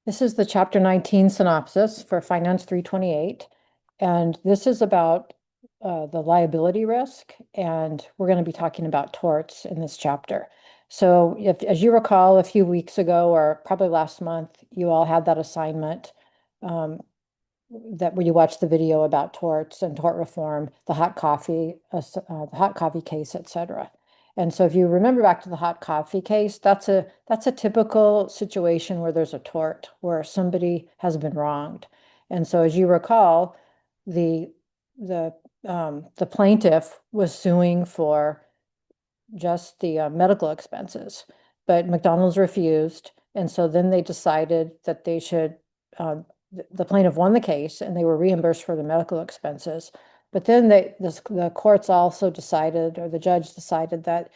This is the Chapter 19 synopsis for Finance 328. And this is about the liability risk. And we're going to be talking about torts in this chapter. So as you recall, a few weeks ago, or probably last month, you all had that assignment that where you watched the video about torts and tort reform, the hot coffee case, etc. And so if you remember back to the hot coffee case, that's a typical situation where there's a tort, where somebody has been wronged. And so as you recall, the the plaintiff was suing for just the medical expenses, but McDonald's refused. And so then they decided that they should, the plaintiff won the case and they were reimbursed for the medical expenses. But then the courts also decided, or the judge decided that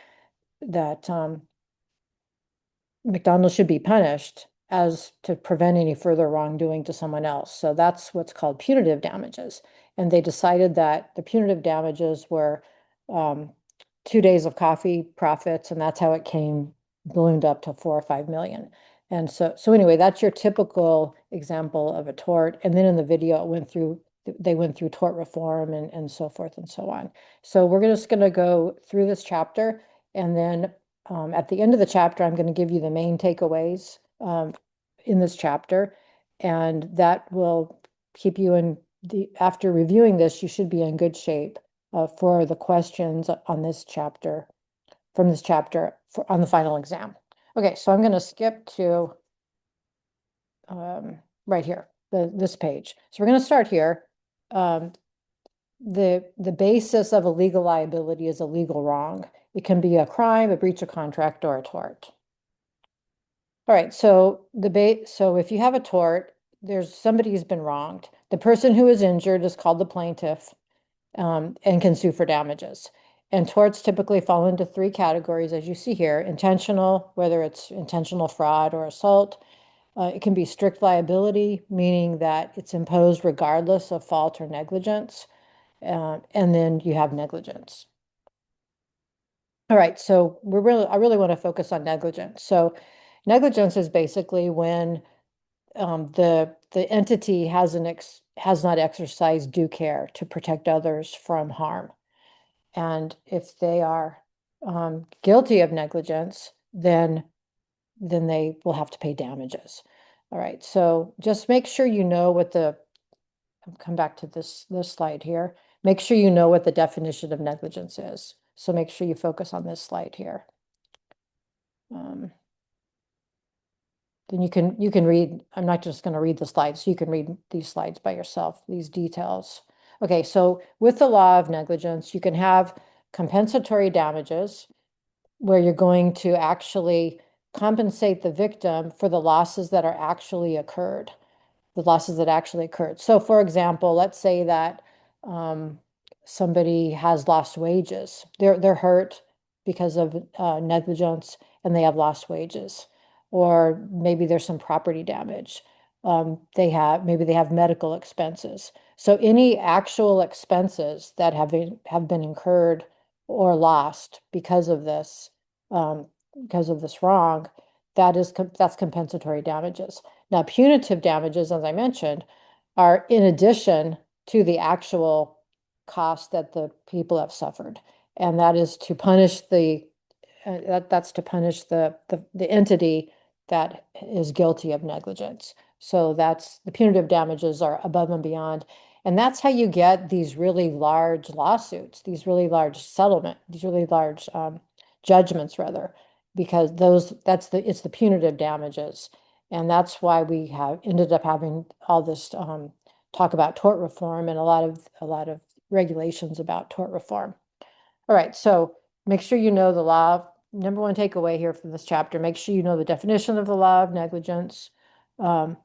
McDonald's should be punished as to prevent any further wrongdoing to someone else. So that's what's called punitive damages. And they decided that the punitive damages were 2 days of coffee profits, and that's how it ballooned up to 4 or 5 million. And so anyway, that's your typical example of a tort. And then in the video, they went through tort reform and so forth and so on. So we're just going to go through this chapter, and then at the end of the chapter, I'm going to give you the main takeaways in this chapter, and that will keep you after reviewing this, you should be in good shape for the questions on this chapter, from this chapter on the final exam. Okay, so I'm going to skip to right here, this page. So we're going to start here. The basis of a legal liability is a legal wrong. It can be a crime, a breach of contract, or a tort. All right, so if you have a tort, there's somebody who's been wronged. The person who is injured is called the plaintiff, and can sue for damages. And torts typically fall into three categories, as you see here: intentional, whether it's intentional fraud or assault. It can be strict liability, meaning that it's imposed regardless of fault or negligence. And then you have negligence. All right, so I really want to focus on negligence. So negligence is basically when the entity has not exercised due care to protect others from harm. And if they are guilty of negligence, then they will have to pay damages. All right, so just make sure you know I'll come back to this slide here. Make sure you know what the definition of negligence is. So make sure you focus on this slide here. Then you can read, I'm not just going to read the slides, you can read these slides by yourself, these details. Okay, so with the law of negligence, you can have compensatory damages where you're going to actually compensate the victim for the losses that actually occurred. So for example, let's say that somebody has lost wages. They're hurt because of negligence and they have lost wages. Or maybe there's some property damage. Maybe they have medical expenses. So any actual expenses that have been incurred or lost because of this wrong, that's compensatory damages. Now, punitive damages, as I mentioned, are in addition to the actual cost that the people have suffered, and that is to punish that's to punish the entity that is guilty of negligence. So that's the punitive damages are above and beyond. And that's how you get these really large lawsuits, these really large judgments rather, because it's the punitive damages. And that's why we have ended up having all this talk about tort reform and a lot of regulations about tort reform. All right, so make sure you know the law. Number one takeaway here from this chapter, make sure you know the definition of the law of negligence, the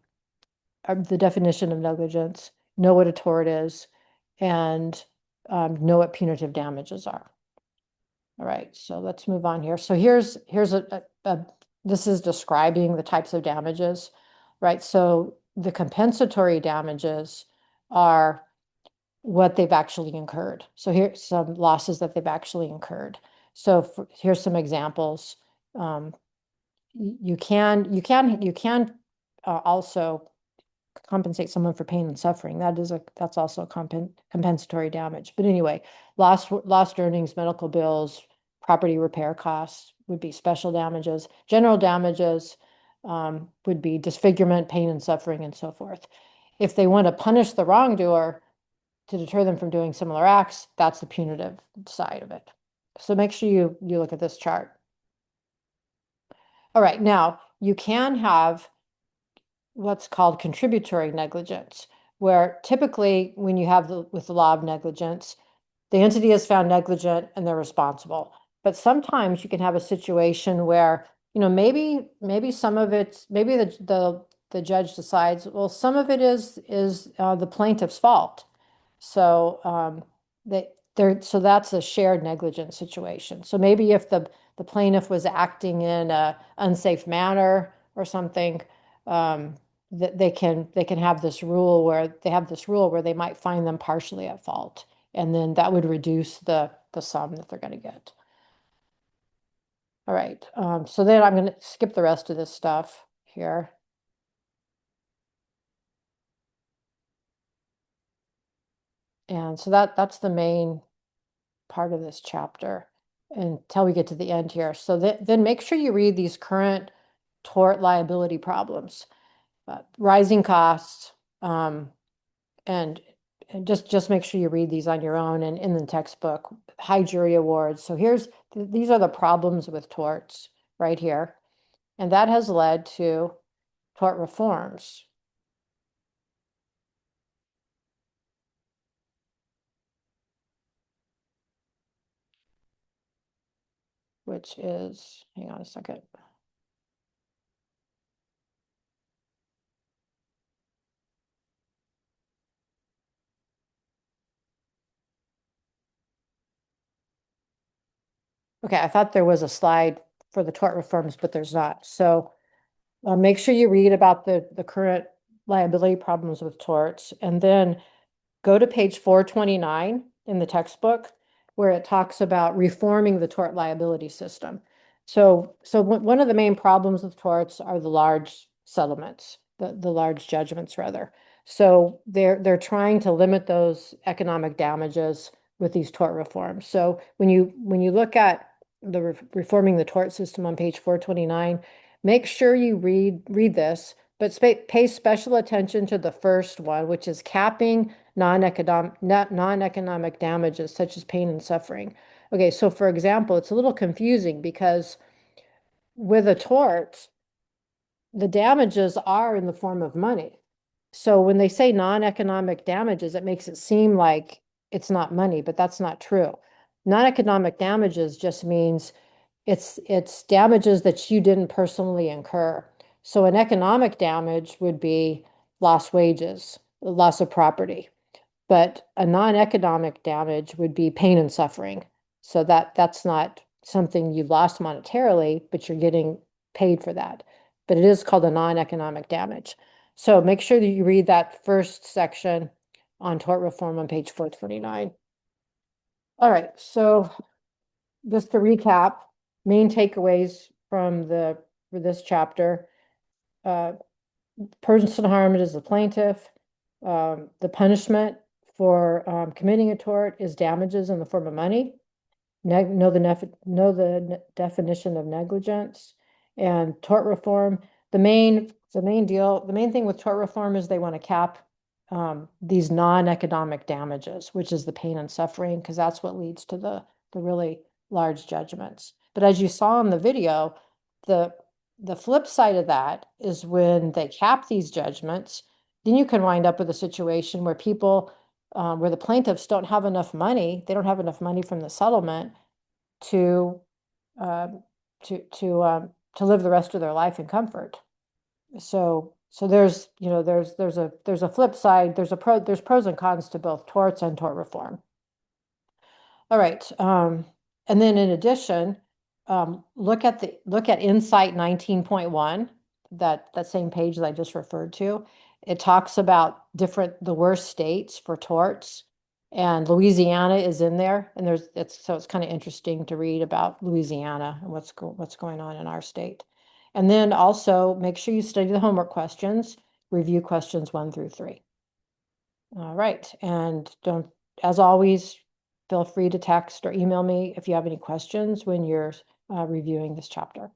definition of negligence, know what a tort is, and know what punitive damages are. All right, so let's move on here. So here's this is describing the types of damages, right? So the compensatory damages are what they've actually incurred. So here's some losses that they've actually incurred. So here's some examples. You can also compensate someone for pain and suffering. That's also compensatory damage. But anyway, lost earnings, medical bills, property repair costs would be special damages. General damages would be disfigurement, pain and suffering, and so forth. If they want to punish the wrongdoer to deter them from doing similar acts, that's the punitive side of it. So make sure you look at this chart. All right, now you can have what's called contributory negligence, where typically when you have with the law of negligence, the entity is found negligent and they're responsible. But sometimes you can have a situation where, maybe some of it's, maybe the judge decides, well, some of it is the plaintiff's fault. So so that's a shared negligence situation. So maybe if the plaintiff was acting in a unsafe manner or something, that they can have this rule where they might find them partially at fault, and then that would reduce the sum that they're going to get. All right, so then I'm going to skip the rest of this stuff here. And so that's the main part of this chapter until we get to the end here. So then make sure you read these current tort liability problems, rising costs, and just make sure you read these on your own and in the textbook. High jury awards. So these are the problems with torts right here. And that has led to tort reforms. Which is, hang on a second. Okay, I thought there was a slide for the tort reforms, but there's not. So make sure you read about the current liability problems with torts, and then go to page 429 in the textbook, where it talks about reforming the tort liability system. So one of the main problems with torts are the large settlements, the large judgments rather. So they're trying to limit those economic damages with these tort reforms. So when you look at the reforming the tort system on page 429, make sure you read this, but pay special attention to the first one, which is capping non-economic damages such as pain and suffering. Okay, so for example, it's a little confusing because with a tort, the damages are in the form of money. So when they say non-economic damages, it makes it seem like it's not money, but that's not true. Non-economic damages just means it's damages that you didn't personally incur. So an economic damage would be lost wages, loss of property. But a non-economic damage would be pain and suffering. So that's not something you lost monetarily, but you're getting paid for that. But it is called a non-economic damage. So make sure that you read that first section on tort reform on page 429. All right, so just to recap, main takeaways from for this chapter. Person harmed is the plaintiff. The punishment for committing a tort is damages in the form of money. Know the definition of negligence and tort reform. The main thing with tort reform is they want to cap these non-economic damages, which is the pain and suffering, because that's what leads to the really large judgments. But as you saw in the video, the flip side of that is when they cap these judgments, then you can wind up with a situation where where the plaintiffs don't have enough money, they don't have enough money from the settlement to uh, to live the rest of their life in comfort. So there's a flip side. There's pros and cons to both torts and tort reform. All right, and then in addition, look at Insight 19.1, that same page that I just referred to. It talks about the worst states for torts, and Louisiana is in there. And it's kind of interesting to read about Louisiana and what's going on in our state. And then also make sure you study the homework questions, review questions 1 through 3. All right, and don't, as always, feel free to text or email me if you have any questions when you're reviewing this chapter.